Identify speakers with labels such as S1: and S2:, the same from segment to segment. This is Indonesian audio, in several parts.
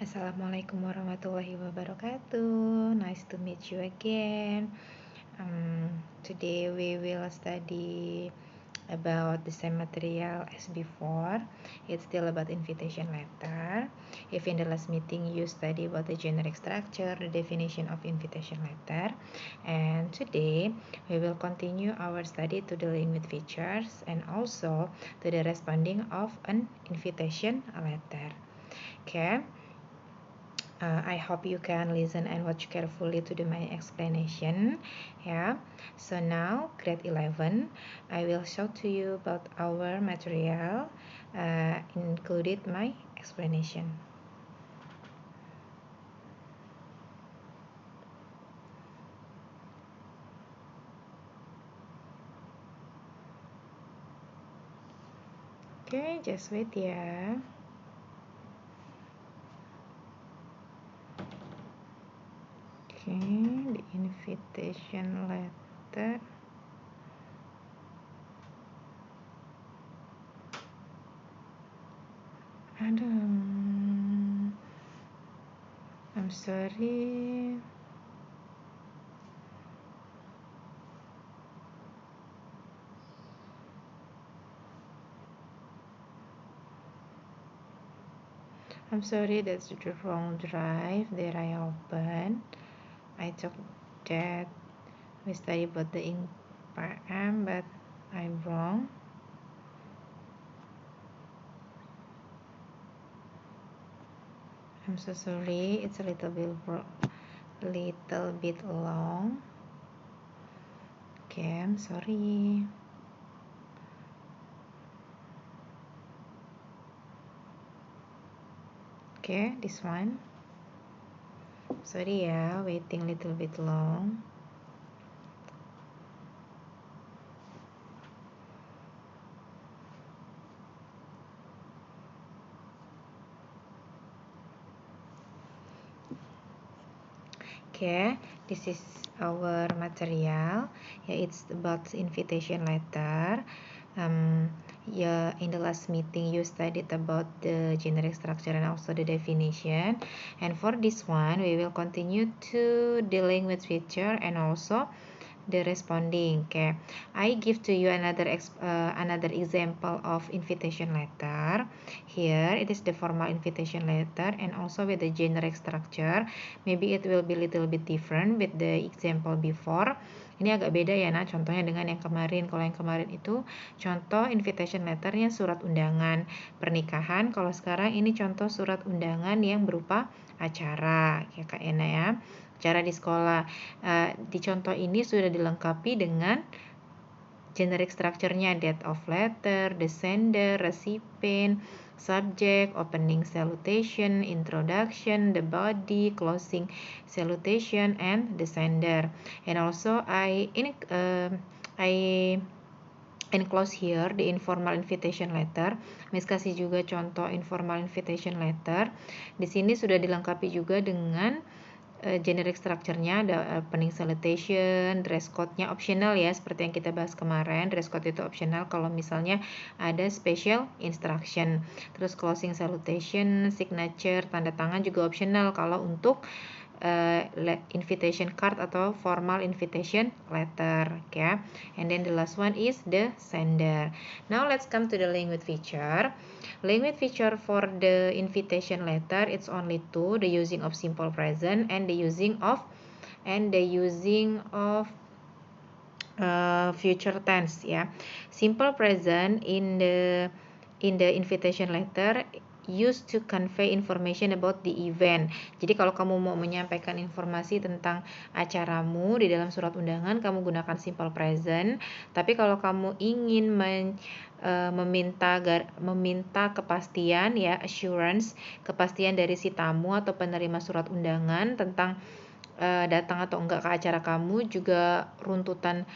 S1: Assalamualaikum warahmatullahi wabarakatuh. Nice to meet you again. Today we will study about the same material as before. It's still about invitation letter. If in the last meeting you study about the generic structure, the definition of invitation letter, and today we will continue our study to dealing with features and also to the responding of an invitation letter. Okay. I hope you can listen and watch carefully to my explanation. Yeah. So now, grade 11, I will show to you about our material, included my explanation. Okay, just wait ya. Okay, the invitation letter. Aduh, I'm sorry. I'm sorry, that's the wrong drive that I opened. I thought that we study about the IPM, but I'm wrong. I'm so sorry. It's a little bit long. Okay, I'm sorry. Okay, this one. Sorry ya, waiting little bit long. Okay, this is our material. Yeah, it's about invitation letter. Yeah, in the last meeting you studied about the generic structure and also the definition. And for this one, we will continue to dealing with feature and also the responding. Okay, I give to you another example of invitation letter. Here it is the formal invitation letter and also with the generic structure. Maybe it will be little bit different with the example before. Ini agak beda ya, nah contohnya dengan yang kemarin. Kalau yang kemarin itu contoh invitation letternya surat undangan pernikahan. Kalau sekarang ini contoh surat undangan yang berupa acara ya Kak Ena ya, acara di sekolah. Di contoh ini sudah dilengkapi dengan generic structure-nya, date of letter, the sender, recipient, subject, opening salutation, introduction, the body, closing salutation, and the sender. And also I enclose here the informal invitation letter. Miss kasih juga contoh informal invitation letter. Di sini sudah dilengkapi juga dengan generic structure-nya, ada opening salutation, dress code-nya optional ya, seperti yang kita bahas kemarin. Dress code itu optional kalau misalnya ada special instruction. Terus closing salutation, signature, tanda tangan juga optional kalau untuk invitation card atau formal invitation letter. Okay. And then the last one is the sender. Now let's come to the language feature. Language feature for the invitation letter, it's only two: the using of simple present and the using of future tense ya. Simple present in the invitation letter used to convey information about the event. Jadi kalau kamu mau menyampaikan informasi tentang acaramu di dalam surat undangan, kamu gunakan simple present. Tapi kalau kamu ingin meminta kepastian ya, assurance, kepastian dari si tamu atau penerima surat undangan tentang datang atau enggak ke acara kamu, juga runtutan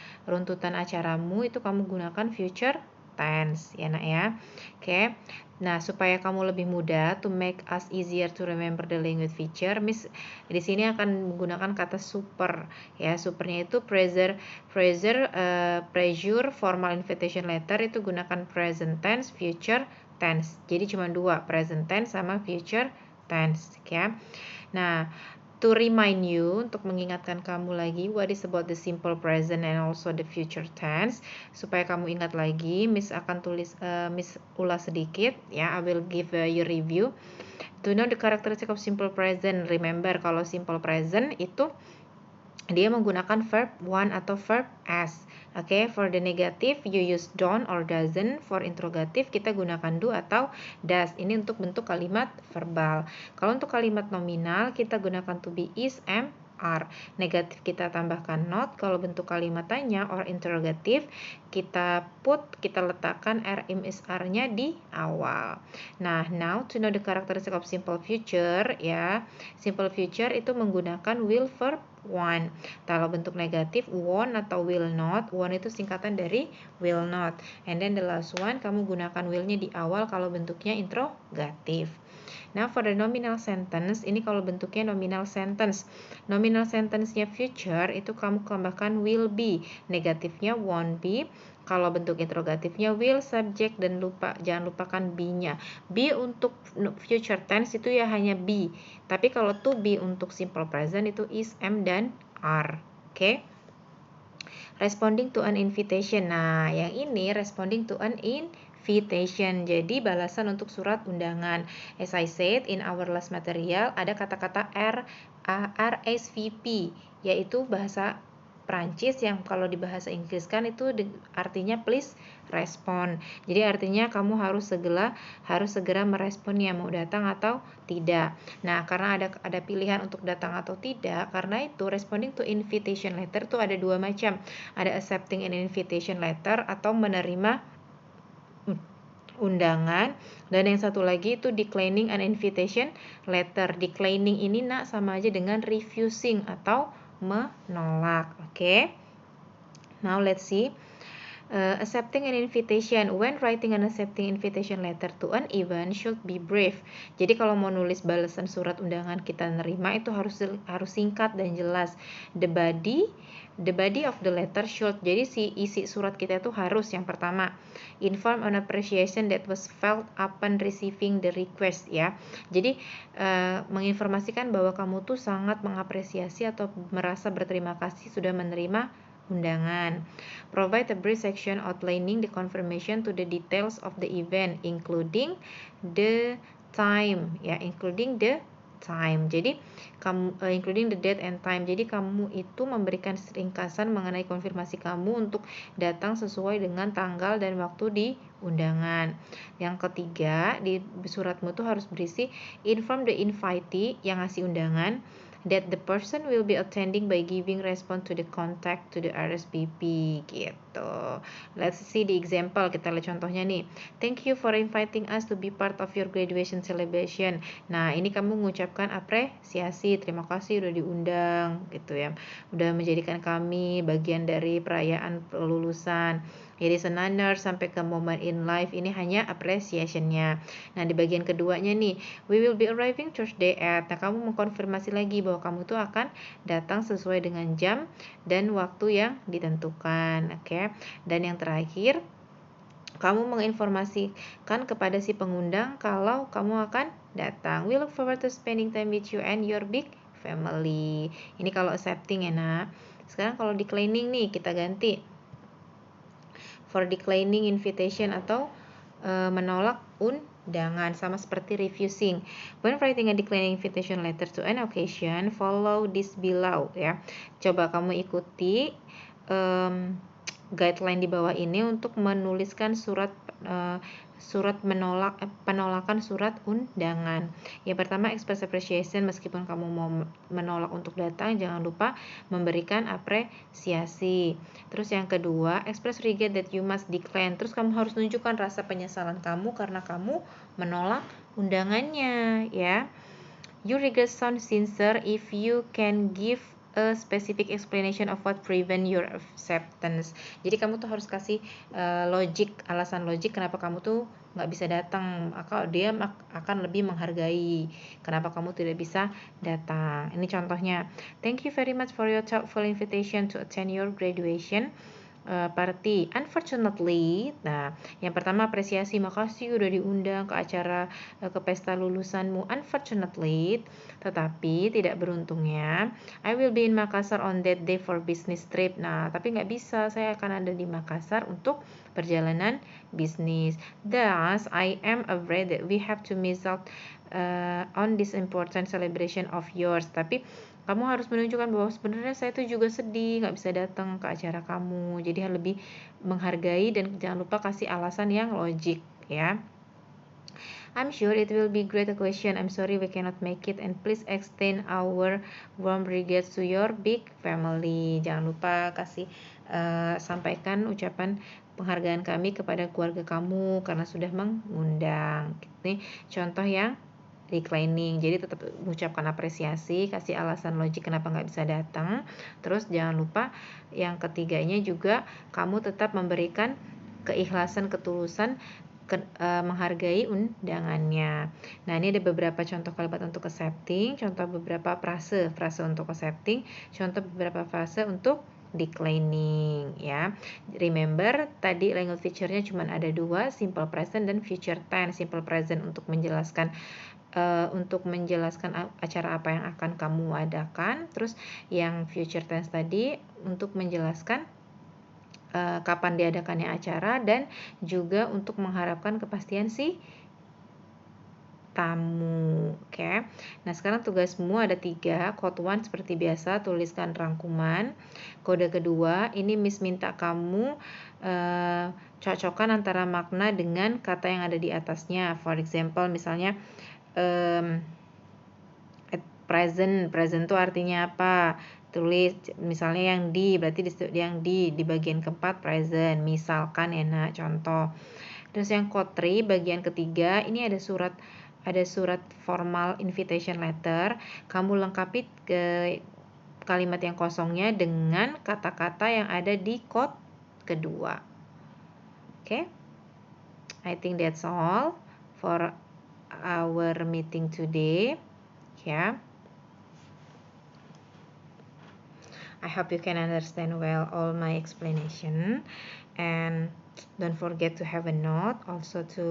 S1: acaramu, itu kamu gunakan future tense ya nak ya. Oke. Nah, supaya kamu lebih mudah, to make us easier to remember the language feature, Miss di sini akan menggunakan kata super ya. Supernya itu pressure, formal invitation letter itu gunakan present tense, future tense. Jadi cuma dua, present tense sama future tense, ya. Nah, to remind you, untuk mengingatkan kamu lagi what is about the simple present and also the future tense, supaya kamu ingat lagi, Miss akan Miss ulas sedikit, ya. I will give you review. To know the characteristic of simple present, remember kalau simple present itu dia menggunakan verb one atau verb as. Oke, for the negative you use don't or doesn't. For interrogative kita gunakan do atau does. Ini untuk bentuk kalimat verbal. Kalau untuk kalimat nominal kita gunakan to be, is, am, are. Negatif kita tambahkan not. Kalau bentuk kalimat tanya or interrogative kita letakkan are, am, is, are-nya di awal. Nah, now to know the characteristic of simple future, ya. Simple future itu menggunakan will verb want. Kalau bentuk negatif won't atau will not. Want itu singkatan dari will not. And then the last one kamu gunakan will-nya di awal kalau bentuknya interrogatif. Now for the nominal sentence, ini kalau bentuknya nominal sentence. Nominal sentence-nya future itu kamu tambahkan will be, negatifnya won't be. Kalau bentuk interrogatifnya will, subject, dan jangan lupakan be-nya. Be untuk future tense itu ya hanya be. Tapi kalau to be untuk simple present itu is, am, dan are. Oke. Responding to an invitation. Nah, yang ini responding to an invitation. Jadi balasan untuk surat undangan. As I said in our last material ada kata-kata RSVP, yaitu bahasa Prancis yang kalau di bahasa Inggris kan itu artinya please respond. Jadi artinya kamu harus segera meresponnya, mau datang atau tidak. Nah, karena ada pilihan untuk datang atau tidak, karena itu responding to invitation letter tuh ada dua macam. Ada accepting an invitation letter atau menerima undangan, dan yang satu lagi itu declining an invitation letter. Declining ini sama aja dengan refusing atau menolak. Oke. Now let's see. Accepting an invitation. When writing an accepting invitation letter to an event should be brief. Jadi kalau mau nulis balasan surat undangan kita nerima itu harus singkat dan jelas. The body of the letter should. Jadi isi surat kita itu harus yang pertama inform on appreciation that was felt upon receiving the request, ya. Jadi menginformasikan bahwa kamu tuh sangat mengapresiasi atau merasa berterima kasih sudah menerima undangan. Provide a brief section outlining the confirmation to the details of the event, including the time, ya, including the time. Jadi including the date and time. Jadi kamu itu memberikan ringkasan mengenai konfirmasi kamu untuk datang sesuai dengan tanggal dan waktu di undangan. Yang ketiga, di suratmu tuh harus berisi inform the invitee yang ngasih undangan that the person will be attending by giving response to the contact to the RSVP, gitu. Let's see the example. Kita lihat contohnya nih. Thank you for inviting us to be part of your graduation celebration. Nah, ini kamu mengucapkan apresiasi, terima kasih udah diundang, gitu ya. Udah menjadikan kami bagian dari perayaan kelulusan. It is an honor sampai ke moment in life, ini hanya appreciation-nya. Nah, di bagian keduanya nih, we will be arriving Thursday at. Nah, kamu mengkonfirmasi lagi bahwa kamu tuh akan datang sesuai dengan jam dan waktu yang ditentukan. Oke. Dan yang terakhir, kamu menginformasikan kepada si pengundang kalau kamu akan datang. We look forward to spending time with you and your big family. Ini kalau accepting ya, nak. Sekarang kalau declining nih, kita ganti. For declining invitation atau menolak undangan, sama seperti refusing. When writing a declining invitation letter to an occasion, follow this below, ya. Coba kamu ikuti guideline di bawah ini untuk menuliskan penolakan surat undangan. Yang pertama, express appreciation. Meskipun kamu mau menolak untuk datang, jangan lupa memberikan apresiasi. Terus yang kedua, express regret that you must decline. Terus kamu harus tunjukkan rasa penyesalan kamu karena kamu menolak undangannya, ya. You regret sound sincere if you can give a specific explanation of what prevent your acceptance. Jadi kamu tuh harus kasih alasan logik kenapa kamu tuh nggak bisa datang. Dia akan lebih menghargai kenapa kamu tidak bisa datang. Ini contohnya. Thank you very much for your thoughtful invitation to attend your graduation. party. Unfortunately, nah yang pertama apresiasi, makasih udah diundang ke acara ke pesta lulusanmu. Unfortunately, tetapi tidak beruntungnya, I will be in Makassar on that day for business trip. Nah, tapi nggak bisa, saya akan ada di Makassar untuk perjalanan bisnis. Thus, I am afraid that we have to miss out on this important celebration of yours. Tapi kamu harus menunjukkan bahwa sebenarnya saya tuh juga sedih nggak bisa datang ke acara kamu. Jadi lebih menghargai dan jangan lupa kasih alasan yang logik ya. I'm sure it will be great occasion. I'm sorry we cannot make it and please extend our warm regards to your big family. Jangan lupa kasih sampaikan ucapan penghargaan kami kepada keluarga kamu karena sudah mengundang. Ini contoh yang declining, jadi tetap mengucapkan apresiasi, kasih alasan logik kenapa nggak bisa datang. Terus jangan lupa yang ketiganya juga kamu tetap memberikan keikhlasan, ketulusan, menghargai undangannya. Nah, ini ada beberapa contoh kalimat untuk accepting, contoh beberapa frase untuk accepting, contoh beberapa frase untuk declining ya. Remember tadi language feature-nya cuma ada dua, simple present dan future tense. Simple present untuk menjelaskan acara apa yang akan kamu adakan. Terus yang future tense tadi untuk menjelaskan kapan diadakannya acara dan juga untuk mengharapkan kepastian si tamu. Oke. Nah, sekarang tugasmu ada 3. Code 1 seperti biasa, tuliskan rangkuman. Kode kedua, ini Miss minta kamu cocokkan antara makna dengan kata yang ada di atasnya. For example, misalnya present itu artinya apa? Tulis misalnya yang di, berarti yang di bagian keempat present, misalkan ya nak, contoh. Terus yang code 3 bagian ketiga, ini ada surat formal invitation letter. Kamu lengkapi ke kalimat yang kosongnya dengan kata-kata yang ada di code kedua. Oke. I think that's all for our meeting today. Yeah. I hope you can understand well all my explanation, and don't forget to have a note also to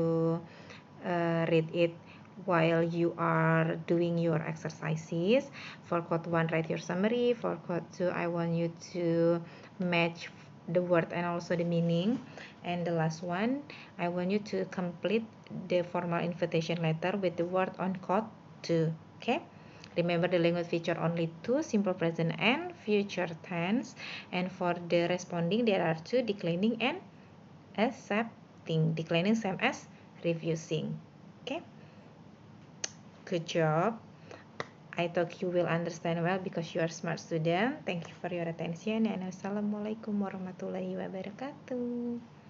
S1: read it while you are doing your exercises. For code 1, write your summary. For code 2, I want you to match the word and also the meaning. And the last one, I want you to complete the formal invitation letter with the word on code 2. Okay? Remember the language feature only 2, simple present and future tense. And for the responding, there are 2, declining and accepting. Declining same as refusing. Okay? Good job. I thought you will understand well because you are smart student. Thank you for your attention and assalamualaikum warahmatullahi wabarakatuh.